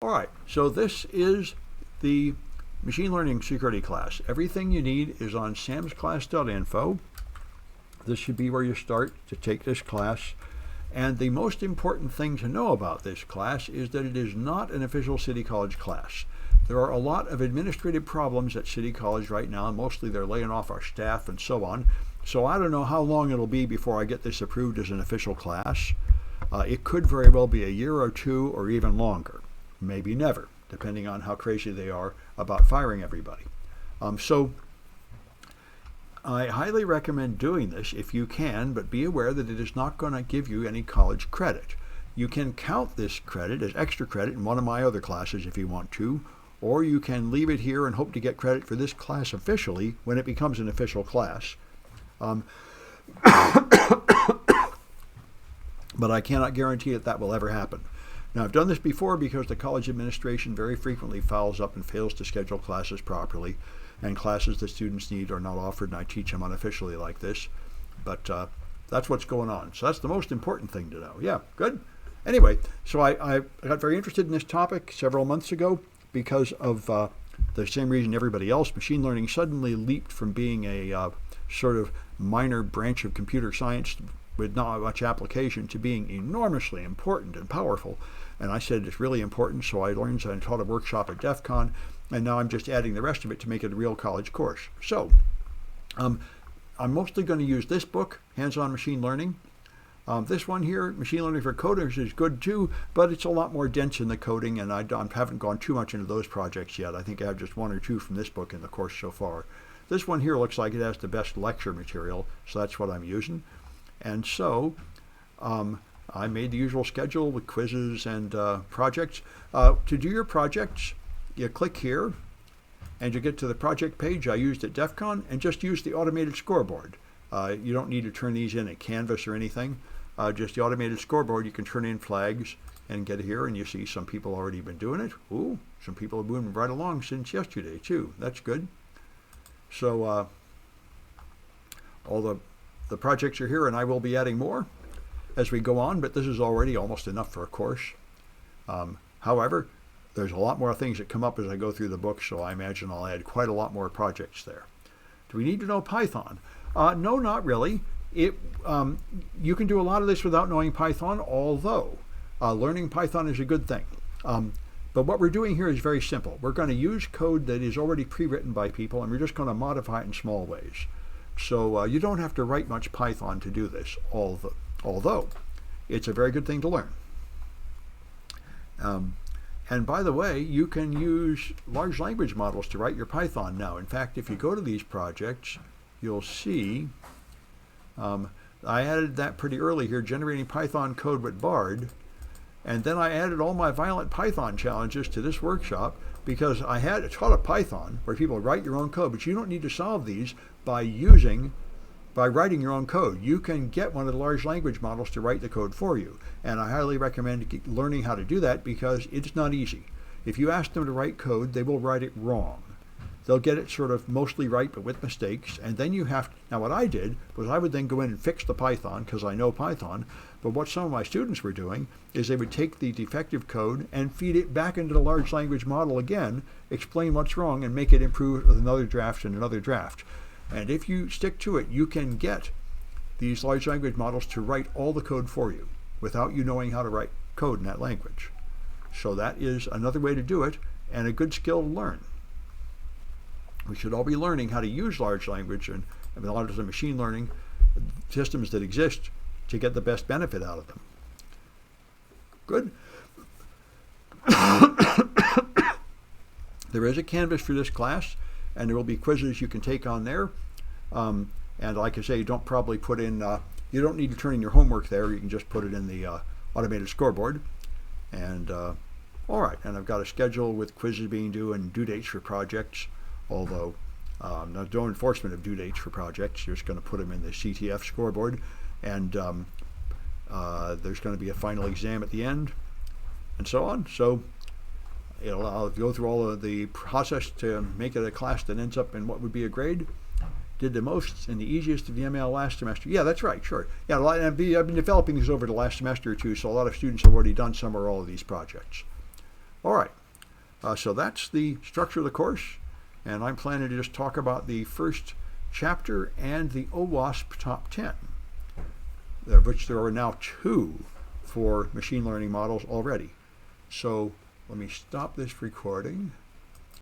All right, so this is the machine learning security class. Everything you need is on samsclass.info. This should be where you start to take this class. And the most important thing to know about this class is that it is not an official City College class. There are a lot of administrative problems at City College right now. Mostly they're laying off our staff and so on. So I don't know how long it'll be before I get this approved as an official class. It could very well be a year or two or even longer. Maybe never, depending on how crazy they are about firing everybody. So I highly recommend doing this if you can, but be aware that it is not going to give you any college credit. You can count this credit as extra credit in one of my other classes if you want to, or you can leave it here and hope to get credit for this class officially when it becomes an official class. But I cannot guarantee that will ever happen. Now, I've done this before because the college administration very frequently fouls up and fails to schedule classes properly, and classes that students need are not offered, and I teach them unofficially like this. But that's what's going on. So that's the most important thing to know. Yeah, good. Anyway, so I got very interested in this topic several months ago because of the same reason everybody else. Machine learning suddenly leaped from being a sort of minor branch of computer science with not much application to being enormously important and powerful. And I said it's really important, so I learned and taught a workshop at DEF CON, and now I'm just adding the rest of it to make it a real college course. So I'm mostly going to use this book, Hands-on Machine Learning. This one here, Machine Learning for Coders, is good too, but it's a lot more dense in the coding, and I haven't gone too much into those projects yet. I think I have just one or two from this book in the course so far. This one here looks like it has the best lecture material, so that's what I'm using. And so I made the usual schedule with quizzes and projects. To do your projects, you click here, and you get to the project page I used at DEF CON, and just use the automated scoreboard. You don't need to turn these in at Canvas or anything. Just the automated scoreboard, you can turn in flags and get here, and you see some people already been doing it. Ooh, some people have moved right along since yesterday, too. That's good. So all the projects are here, and I will be adding more as we go on, but this is already almost enough for a course. However, there's a lot more things that come up as I go through the book, so I imagine I'll add quite a lot more projects there. Do we need to know Python? No, not really. You can do a lot of this without knowing Python, although learning Python is a good thing. But what we're doing here is very simple. We're going to use code that is already pre-written by people, and we're just going to modify it in small ways. So you don't have to write much Python to do this, although it's a very good thing to learn. And by the way, you can use large language models to write your Python now. In fact, if you go to these projects, you'll see I added that pretty early here, generating Python code with Bard. And then I added all my violent Python challenges to this workshop because I had taught a Python where people write your own code, but you don't need to solve these by writing your own code. You can get one of the large language models to write the code for you. And I highly recommend learning how to do that because it's not easy. If you ask them to write code, they will write it wrong. They'll get it sort of mostly right, but with mistakes. And then you have to, now what I did was I would then go in and fix the Python because I know Python. But what some of my students were doing is they would take the defective code and feed it back into the large language model again, explain what's wrong, and make it improve with another draft and another draft. And if you stick to it, you can get these large language models to write all the code for you without you knowing how to write code in that language. So that is another way to do it and a good skill to learn. We should all be learning how to use large language and a lot of the machine learning systems that exist to get the best benefit out of them. Good. There is a Canvas for this class, and there will be quizzes you can take on there. And like I say, don't probably put in, you don't need to turn in your homework there. You can just put it in the automated scoreboard. And all right, and I've got a schedule with quizzes being due and due dates for projects. Although there's no enforcement of due dates for projects. You're just going to put them in the CTF scoreboard, and there's going to be a final exam at the end, and so on. So I'll go through all of the process to make it a class that ends up in what would be a grade. Did the most and the easiest of the ML last semester. Yeah, that's right, sure. Yeah, I've been developing these over the last semester or two, so a lot of students have already done some or all of these projects. All right. So that's the structure of the course, and I'm planning to just talk about the first chapter and the OWASP Top 10, of which there are now 2 for machine learning models already. So let me stop this recording.